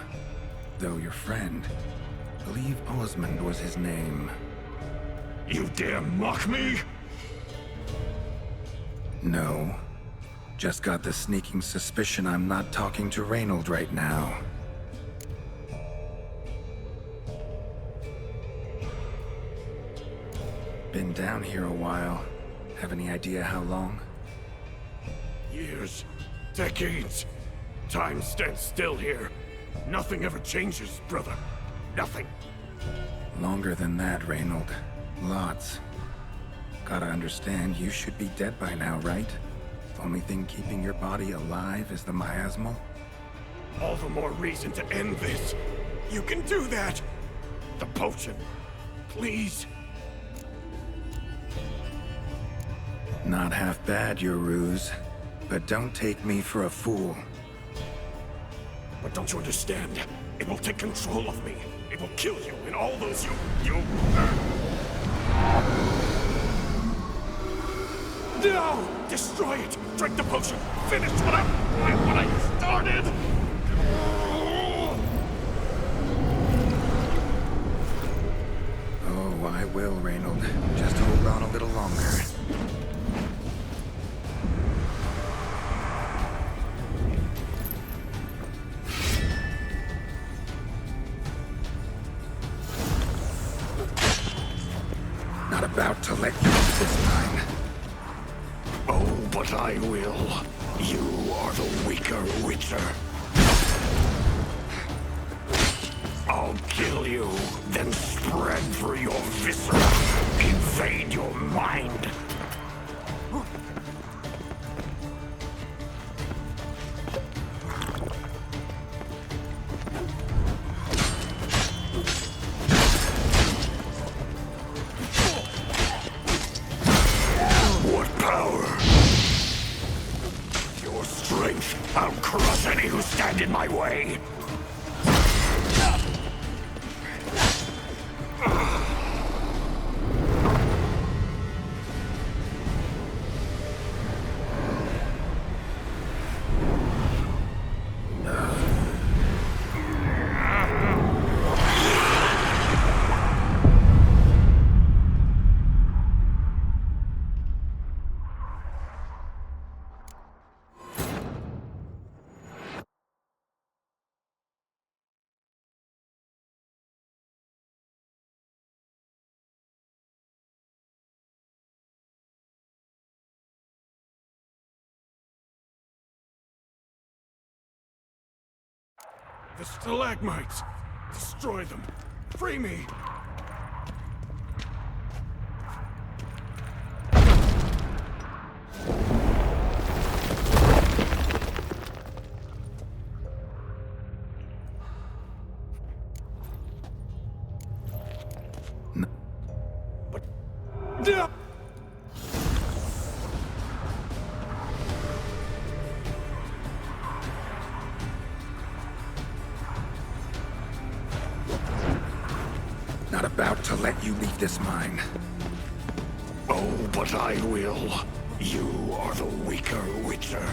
Though your friend, believe Osmond was his name. You dare mock me? No. Just got the sneaking suspicion I'm not talking to Reynold right now. Been down here a while. Have any idea how long? Years. Decades. Time stands still here. Nothing ever changes, brother. Nothing. Longer than that, Reynold. Lots. Gotta understand, you should be dead by now, right? Only thing keeping your body alive is the miasmal? All the more reason to end this. You can do that! The potion. Please. Not half bad, your ruse. But don't take me for a fool. But don't you understand? It will take control of me. It will kill you and all those you... No! Destroy it! Drink the potion! Finish what I started! Oh, I will, Reynold. Just hold on a little longer. Not about to let you off this time. Oh, but I will. You are the weaker Witcher. I'll kill you, then spread through your viscera, invade your mind. What power! Your strength, I'll crush any who stand in my way. The stalagmites! Destroy them! Free me! No. But... Not about to let you leave this mine. Oh, but I will. You are the weaker Witcher.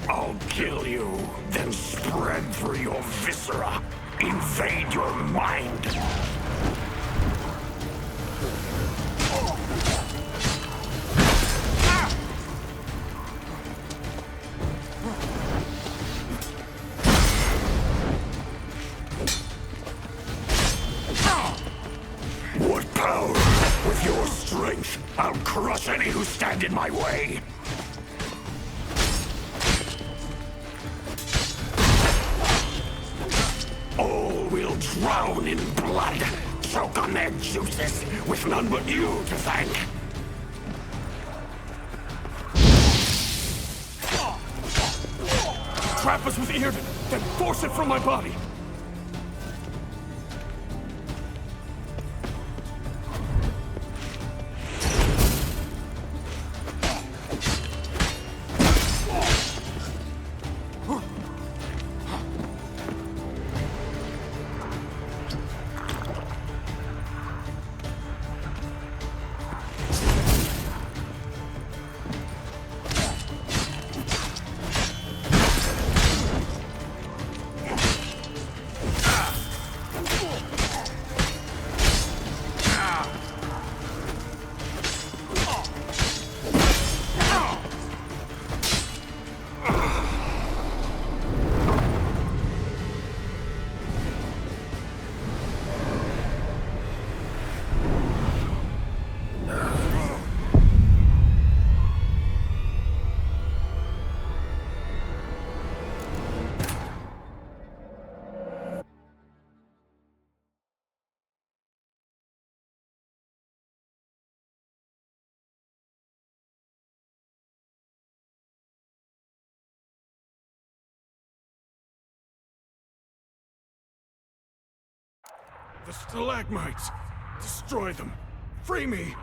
I'll kill you, then spread through your viscera, invade your mind. What power? With your strength, I'll crush any who stand in my way. All will drown in blood, choke on their juices, with none but you to thank. Trap us with Yrden, then force it from my body. The stalagmites! Destroy them! Free me!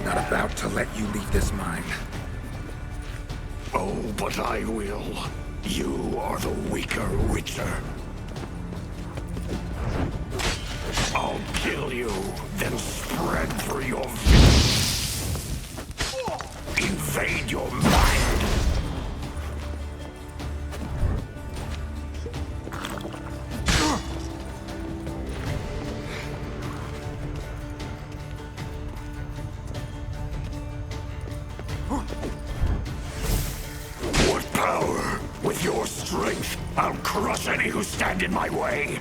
Not about to let you leave this mine. Oh, but I will. You are the weaker Witcher. I'll kill you, then spread through your invade your mind. What power? With your strength, I'll crush any who stand in my way.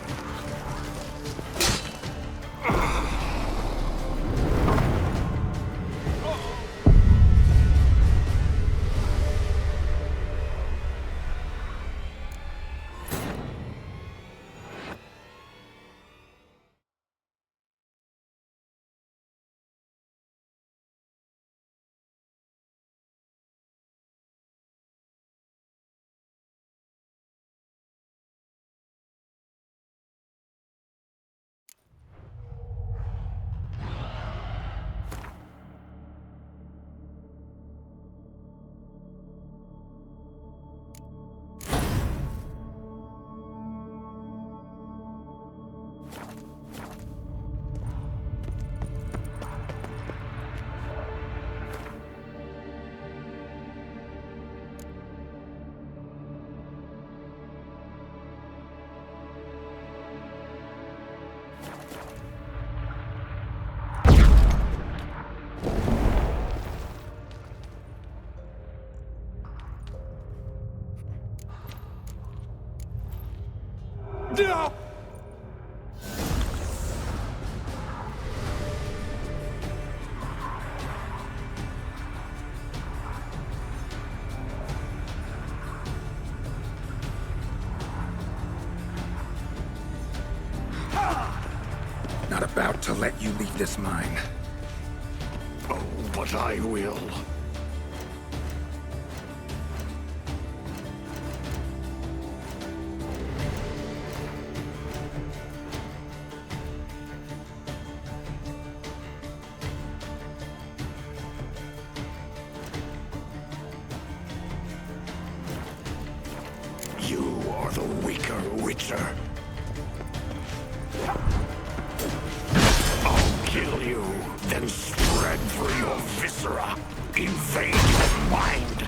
No! Not about to let you leave this mine. Oh, but I will. You are the weaker Witcher. I'll kill you, then spread through your viscera, invade your mind.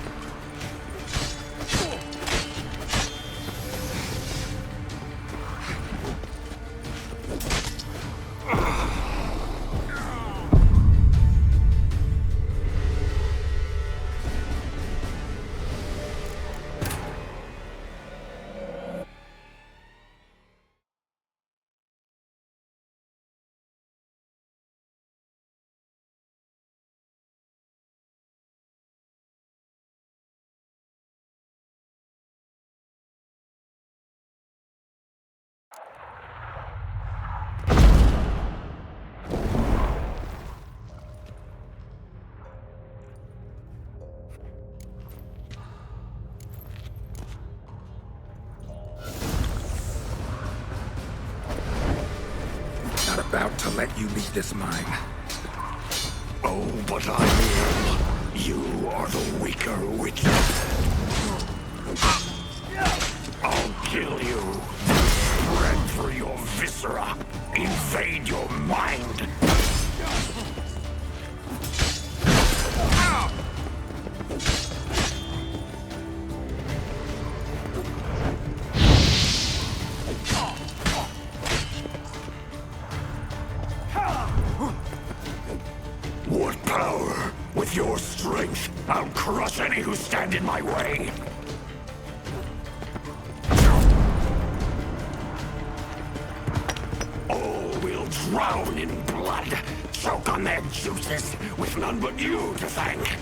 Not about to let you leave this mine. Oh, but I will. You are the weaker Witcher. I'll kill you, then spread through your viscera, invade your mind. who stand in my way! All will drown in blood, choke on their juices, with none but you to thank.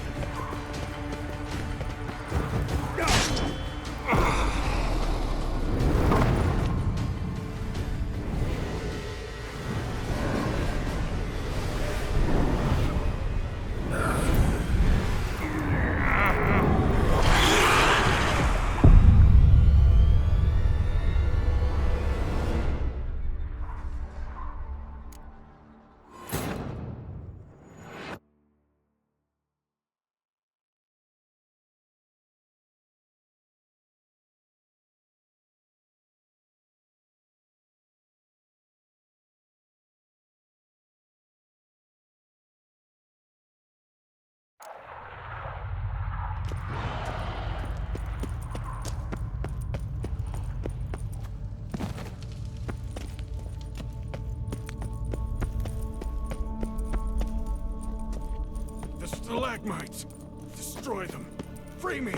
The stalagmites! Destroy them! Free me!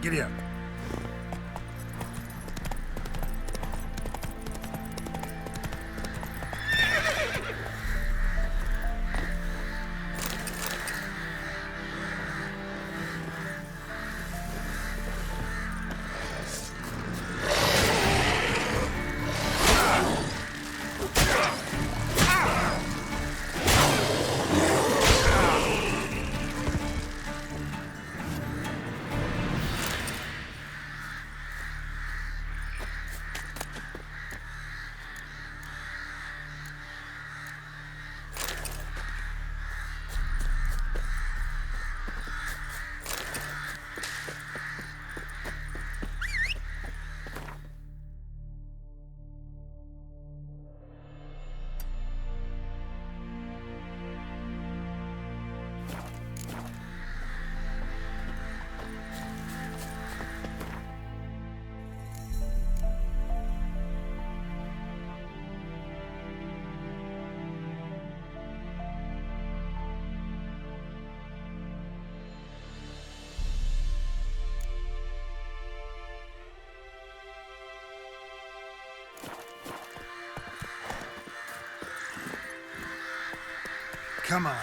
Giddy up. Come on.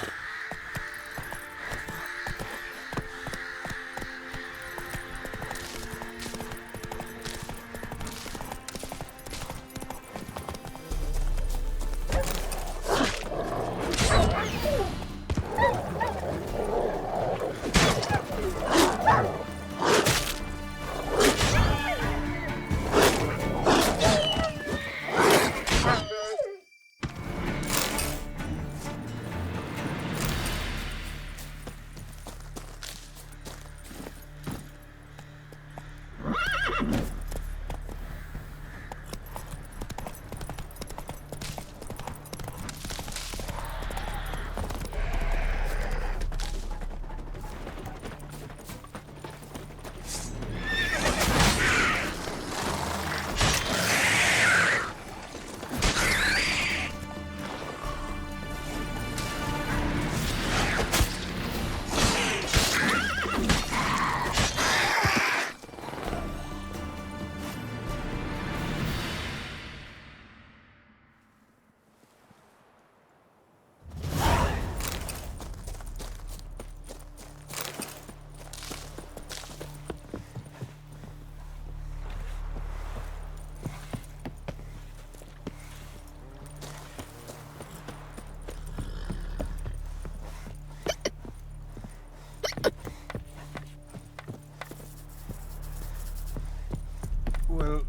Well,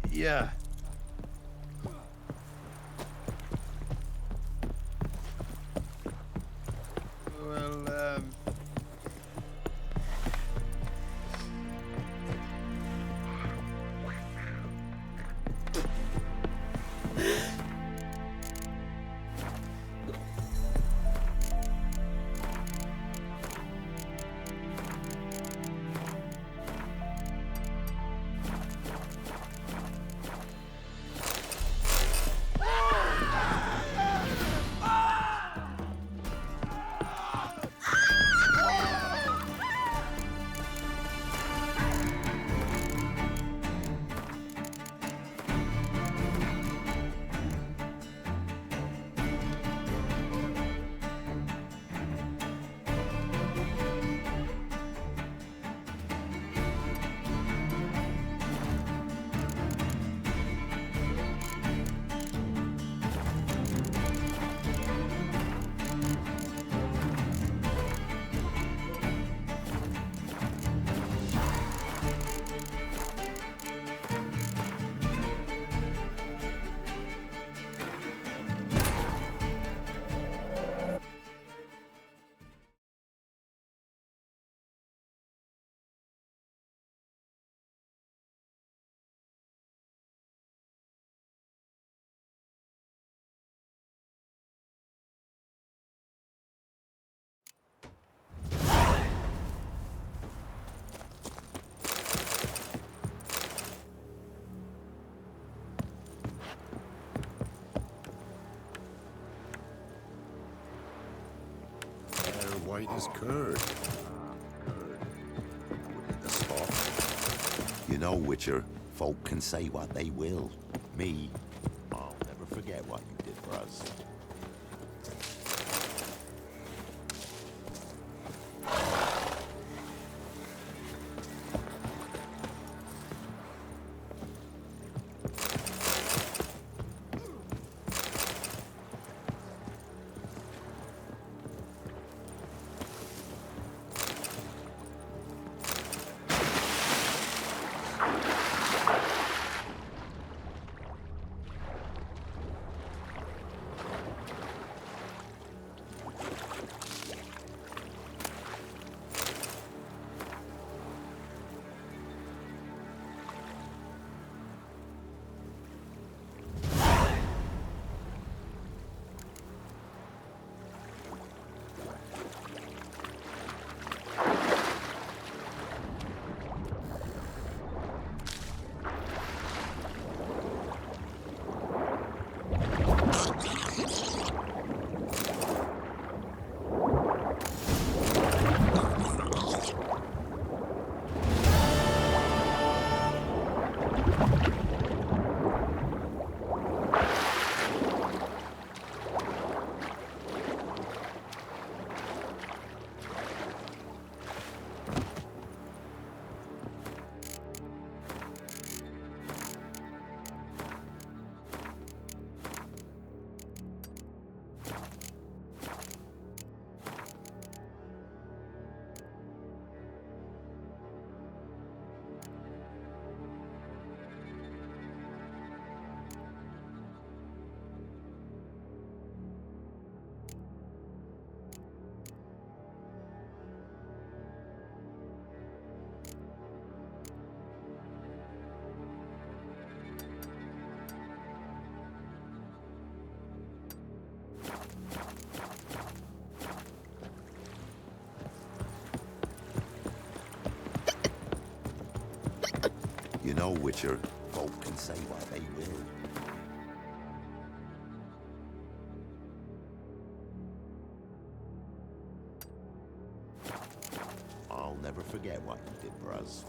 yeah. Well, White as curd. The spot know, Witcher, folk can say what they will. Me, I'll never forget what you did for us. You know, Witcher, folk can say what they will. I'll never forget what you did for us.